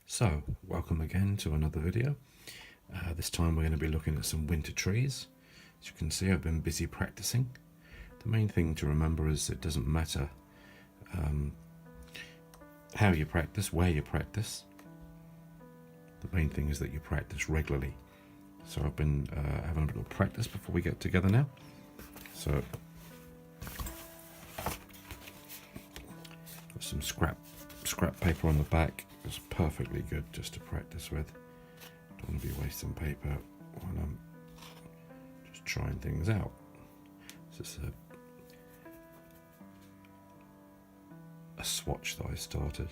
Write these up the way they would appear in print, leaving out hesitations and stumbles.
So, welcome again to another video. This time we're going to be looking at some winter trees. As you can see, I've been busy practicing. The main thing to remember is it doesn't matter how you practice, where you practice. The main thing is that you practice regularly. So I've been having a little practice before we get together now. So, got some scrap paper on the back. It's perfectly good just to practice with. Don't want to be wasting paper when I'm just trying things out. This is a swatch that I started.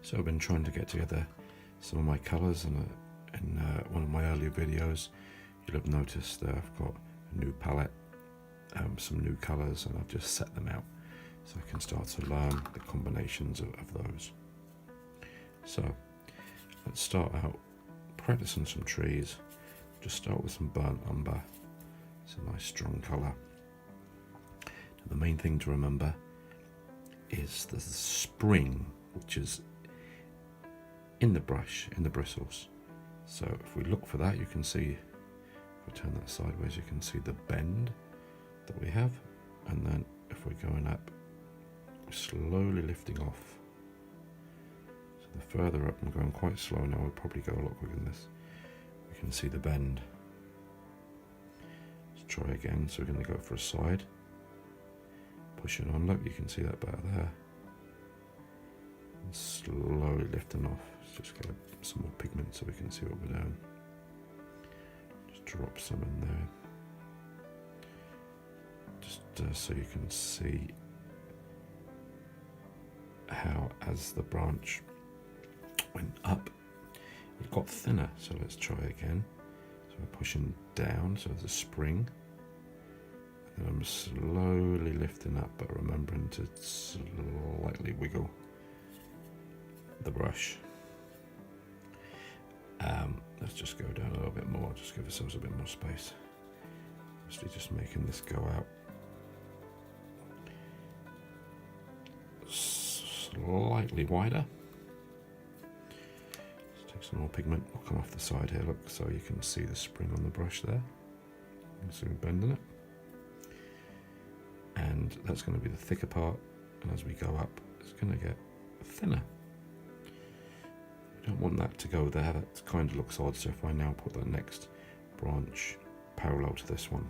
So I've been trying to get together some of my colours, and in one of my earlier videos you'll have noticed that I've got a new palette, some new colours, and I've just set them out so I can start to learn the combinations of those. So let's start out practicing some trees. Just start with some burnt umber. It's a nice strong colour. The main thing to remember is the spring, which is in the brush, in the bristles. So if we look for that, you can see, if we turn that sideways, you can see the bend that we have, and then if we're going up, we're slowly lifting off. So the further up, I'm going quite slow now, we'll probably go a lot quicker than this. We can see the bend. Let's try again. So we're going to go for a side, push it on, look, you can see that better there, and slowly lifting off. Let's just get some more pigment so we can see what we're doing. Just drop some in there, just so you can see how as the branch went up it got thinner. So let's try again. So we're pushing down, so there's a spring, and I'm slowly lifting up, but remembering to slightly wiggle the brush. Let's just go down a little bit more, just give ourselves a bit more space. Obviously just making this go out slightly wider. Let's take some more pigment. We'll come off the side here, look, so you can see the spring on the brush there. You can see me bending it. And that's going to be the thicker part, and as we go up, it's going to get thinner. We don't want that to go there, that kind of looks odd, so if I now put the next branch parallel to this one,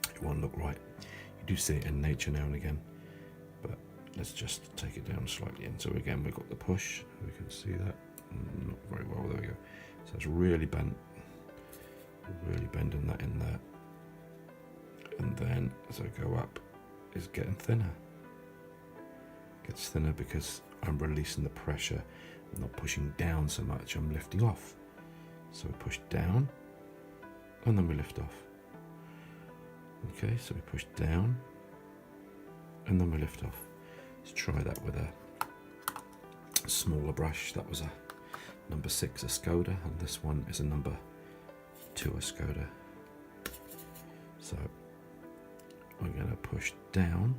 it won't look right. You do see it in nature now and again, but let's just take it down slightly. And so again, we've got the push, we can see that, not very well, there we go. So it's really bent, really bending that in there. And then as I go up, it's getting thinner. It gets thinner because I'm releasing the pressure. I'm not pushing down so much, I'm lifting off. So we push down, and then we lift off. Okay, so we push down, and then we lift off. Let's try that with a smaller brush. That was a number 6 Escoda, and this one is a number 2 Escoda. So we're going to push down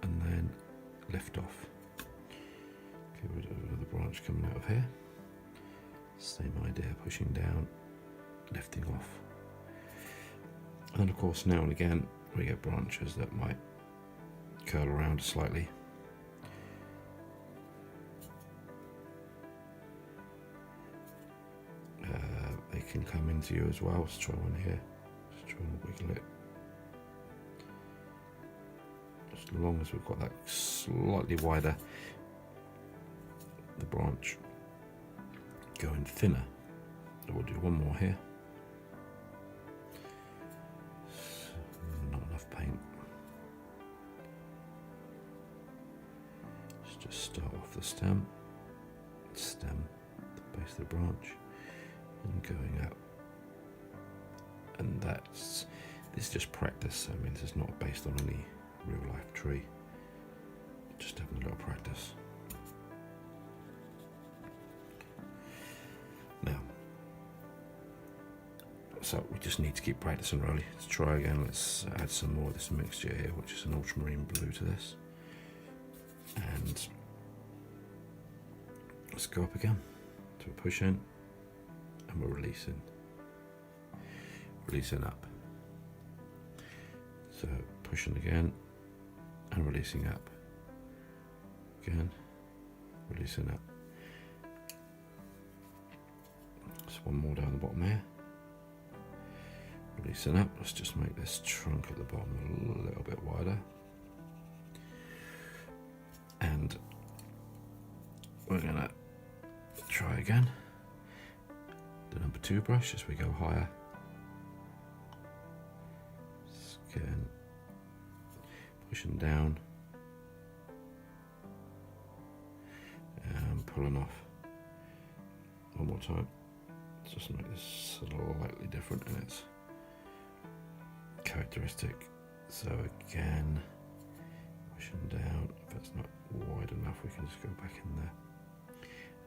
and then lift off. Okay, we've got another branch coming out of here. Same idea, pushing down, lifting off. And then of course now and again we get branches that might curl around slightly. They can come into you as well. Let's try one here. Just try and wiggle it. As long as we've got that slightly wider, the branch going thinner. So we'll do one more here. Not enough paint. Let's just start off the stem, the base of the branch, and going out. And this is just practice. I mean, this is not based on any real life tree, just having a little practice. Now So we just need to keep practicing really. Let's try again. Let's add some more of this mixture here, which is an ultramarine blue to this. And let's go up again. So we're pushing and we're releasing. Releasing up. So pushing again and releasing up. Again, releasing up. Just one more down the bottom here. Releasing up. Let's just make this trunk at the bottom a little bit wider. And we're gonna try again. The number 2 brush as we go higher. Again, pushing down and pulling off. One more time. Let's just make this slightly different in its characteristic. So again, pushing down. If that's not wide enough, we can just go back in there.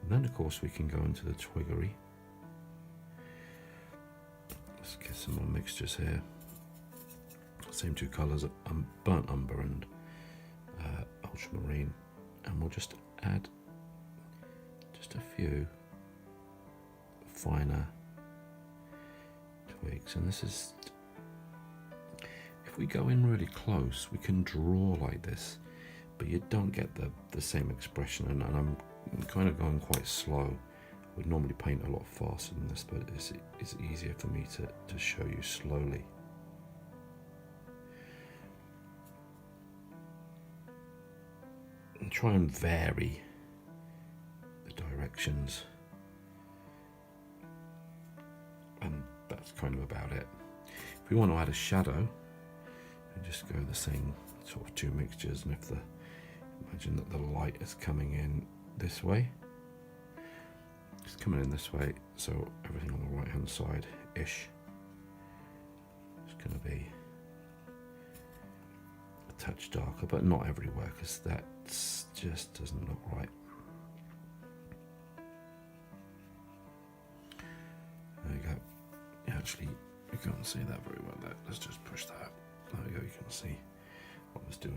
And then of course we can go into the twiggery. Let's get some more mixtures here. Same 2 colours, burnt umber and ultramarine, and we'll just add just a few finer twigs. And this is, if we go in really close, we can draw like this, but you don't get the same expression. And I'm kind of going quite slow. I would normally paint a lot faster than this, but it's easier for me to show you slowly. And try and vary the directions, and that's kind of about it. If we want to add a shadow, we just go the same sort of 2 mixtures, and if imagine that the light is coming in this way, it's coming in this way, so everything on the right hand side ish is going to be a touch darker, but not everywhere, because that just doesn't look right. There you go. Actually, you can't see that very well there. Let's just push that up. There we go, you can see what I was doing